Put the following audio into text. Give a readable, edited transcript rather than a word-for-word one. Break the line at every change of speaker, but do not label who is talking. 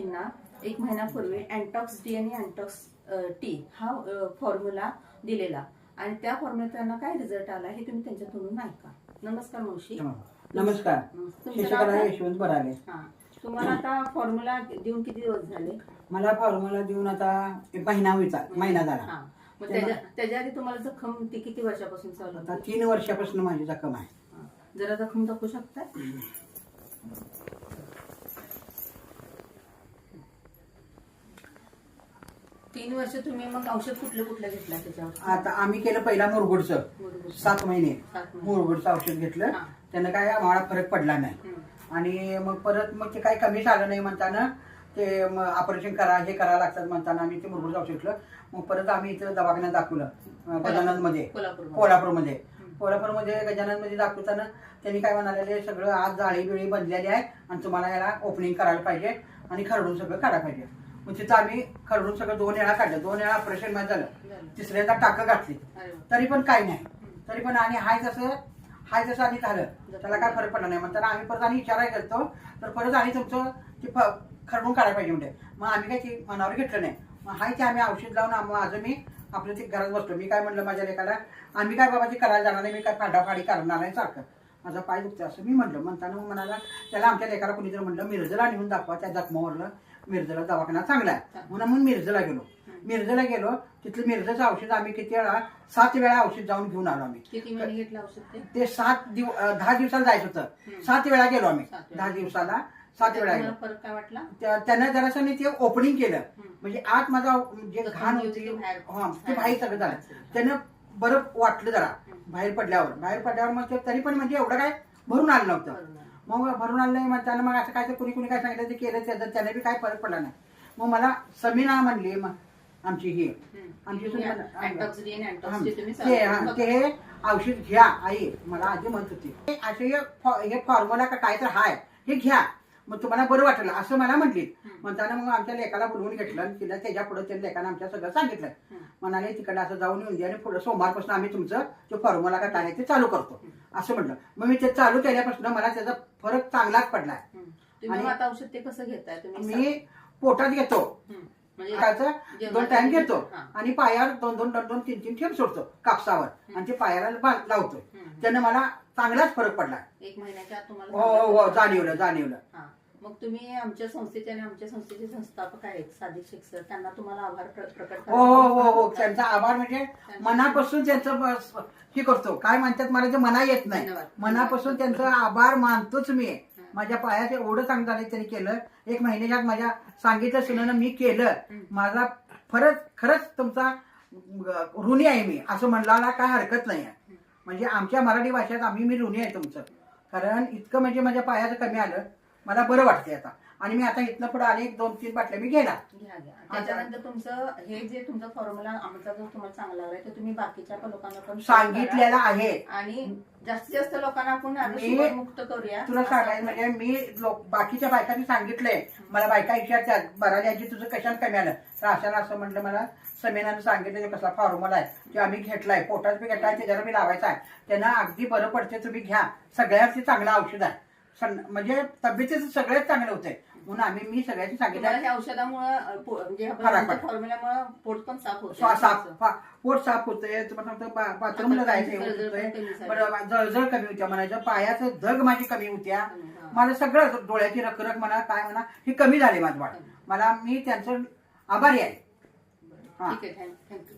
ना 1 महिन्यापूर्वी अँटॉक्स डी आणि अँटॉक्स टी हा फॉर्म्युला दिलेला आणि त्या फॉर्म्युला त्यांना काय रिझल्ट आला हे तुम्ही त्यांच्या तोंडून ऐका. नमस्कार मावशी.
नमस्कार. शशिकला यशवंत बराले.
तुम्हाला आता फॉर्म्युला देऊन किती दिवस झाले?
मला फॉर्म्युला देऊन आता महिना झाला.
मग त्याच्या आधी तुम्हाला जखम ती किती वर्षापासून चालू
आता 3 वर्षापासून माझी जखम आहे.
जरा जखम दाखवू शकता? 3 वर्ष तुम्ही मग औषध कुठलं घेतलं त्याच्यावर?
आता आम्ही केलं पहिला मुरगुडचं 7 महिने मुरगुडचं औषध घेतलं. त्यानं काय आम्हाला फरक पडला नाही आणि मग परत मग ते काही कमी झालं नाही म्हणताना ते ऑपरेशन करा हे करावं लागतात म्हणताना आम्ही ते मुरगुडचं औषध घेतलं. मग परत आम्ही इथं दवाखान्यात दाखवलं गजाननमध्ये, कोल्हापूरमध्ये गजाननमध्ये दाखवताना त्यांनी काय म्हणाले, सगळं आज जाळी बिळी बनलेली आहे आणि तुम्हाला याला ओपनिंग करायला पाहिजे आणि खरडून सगळं काढायला पाहिजे. मग तिथं आम्ही खरडून सगळं 2 वेळा काढलं, 2 वेळा ऑपरेशन मध्ये झालं. तिसऱ्यांदा टाकं घातली तरी पण काही नाही, तरी पण आणि हाय जसं आणि झालं, त्याला काय फरक पडला नाही. म्हणताना आम्ही परत आणि विचारायला गेलो तर परत आणि तुमचं ते खरडून काढायला पाहिजे म्हणजे. मग आम्ही काय ते मनावर घेतलं नाही. मग हाय ते आम्ही औषध लावून माझं मी आपलं ते घरात बसलो. मी काय म्हणलं माझ्या लेकाला, आम्ही काय बाबा ते करायला जाणार नाही, मी काय फाडाफाडी करणार नाही सारखं, माझा पाय दुखतो असं मी म्हणलं. म्हणताना मग म्हणाला, त्याला आमच्या लेकाला कोणीतरी म्हणलं मिरजला नेऊन दाखवा, त्या जखमावरलं मिरजला दवाखाना चांगला आहे म्हणून मिरजला गेलो. तिथलं मिरजचं औषध आम्ही किती वेळा 7 वेळा औषध जाऊन घेऊन आलो आम्ही.
किती महिने घेतलं औषध?
ते 10 दिवसाला जायचं होतं. 7 वेळा गेलो आम्ही. 10 दिवसाला 7 वेळा गेलो.
फरक काय वाटला?
त्यानं जरासं मी ते ओपनिंग केलं म्हणजे आत माझा जे घाण होती ते बाहेर सगळं झालं. त्यानं बरं वाटलं जरा बाहेर पडल्यावर मग तरी पण म्हणजे एवढं काय भरून आलं नव्हतं. मग भरून आलं नाही म्हणताना मग असं काय तर कुणी काय सांगितलं ते केलं, त्याने बी काय फरक पडला नाही. मग मला समीना म्हणली आमची ते औषध घ्या आई, मला आधी म्हणत होती असे हे फॉर्म्युला का काय तर हाय हे घ्या मग तुम्हाला बरं वाटलं असं मला म्हटली. म्हणताना मग आमच्या लेकाला बोलवून घेतलं, तिला त्याच्या पुढे त्या लेकानं आमच्या सगळं सांगितलं. म्हणाले तिकडे असं जाऊन येऊन द्या आणि पुढे सोमवारपासून आम्ही तुमचं ते फॉर्म्युला का काय ते चालू करतो असं म्हटलं. मग मी ते चालू केल्यापासून मला त्याचा फरक चांगलाच पडलाय.
आणि आता औषध ते कसं घेताय तुम्ही?
मी पोटात घेतो, 2 टाइम घेतो आणि पायावर 2-2-3-3 थेंब सोडतो कापसावर आणि ते पायाला लावतो. त्यानं मला चांगलाच फरक पडला.
1 महिन्याच्या आत तुम्हाला?
हो जाणवलं.
मग तुम्ही आमच्या संस्थेचे आणि आमच्या संस्थेचे संस्थापक आहेत सादिक शेख सर, त्यांना तुम्हाला आभार प्रकट
हो त्यांचा आभार म्हणजे मनापासून त्यांचं हे करतो. काय म्हणतात मला ते मना येत नाही, मनापासून त्यांचा आभार मानतोच मी. माझ्या पायाचे एवढं चांगलं झालं त्यांनी केलं. 1 महिन्यात माझ्या सांगितलं सुनानं मी केलं. माझा खरंच तुमचा ऋणी आहे मी असं म्हणला काय हरकत नाही आहे. म्हणजे आमच्या मराठी भाषेत मी ऋणी आहे तुमचं, कारण इतकं म्हणजे माझ्या पायाचं कमी आलं, मला बरं वाटतंय आता. आणि मी आता इथनं पुढे आले 2-3 बाटल्या मी घ्या.
त्याच्यानंतर तुमचं हे जे तुमचा फॉर्म्युला आमचा जो तुम्हाला चांगला लागलाय तो तुम्ही बाकीच्या लोकांना पण
सांगितलेला आहे
आणि जास्तीत जास्त लोकांना आपण मुक्त करूया.
तुला सांगायचं म्हणजे मी बाकीच्या बायकांनी सांगितलंय, मला बायका विचारतात बराली तुझं कशाला कमी आलं तर अशाला असं म्हटलं. मला समीनानं सांगितलं कसला फॉर्म्युला आहे ते आम्ही घेतलाय, पोटात बी घेतलाय, त्याच्यावर मी लावायचा आहे, त्यांना अगदी बरं पडते, तुम्ही घ्या. सगळ्यात ते चांगलं औषध आहे, म्हणजे तब्येतीचं सगळ्यात चांगलं होतंय म्हणून मी सगळ्यांनी सांगितलं.
औषधामुळे फॉर्म्युल्यामुळे पोट पण साफ होतं,
पोट साफ होतंय, बाथरूमला जायचं, जळजळ कमी होत्या म्हणायचं, पायाचं धग माझी कमी होत्या, मला सगळं डोळ्याची रखरख म्हणा काय म्हणा हे कमी झाले माझं बाळ. मी त्यांचं आभारी आहे.
ठीक आहे, थँक्यू.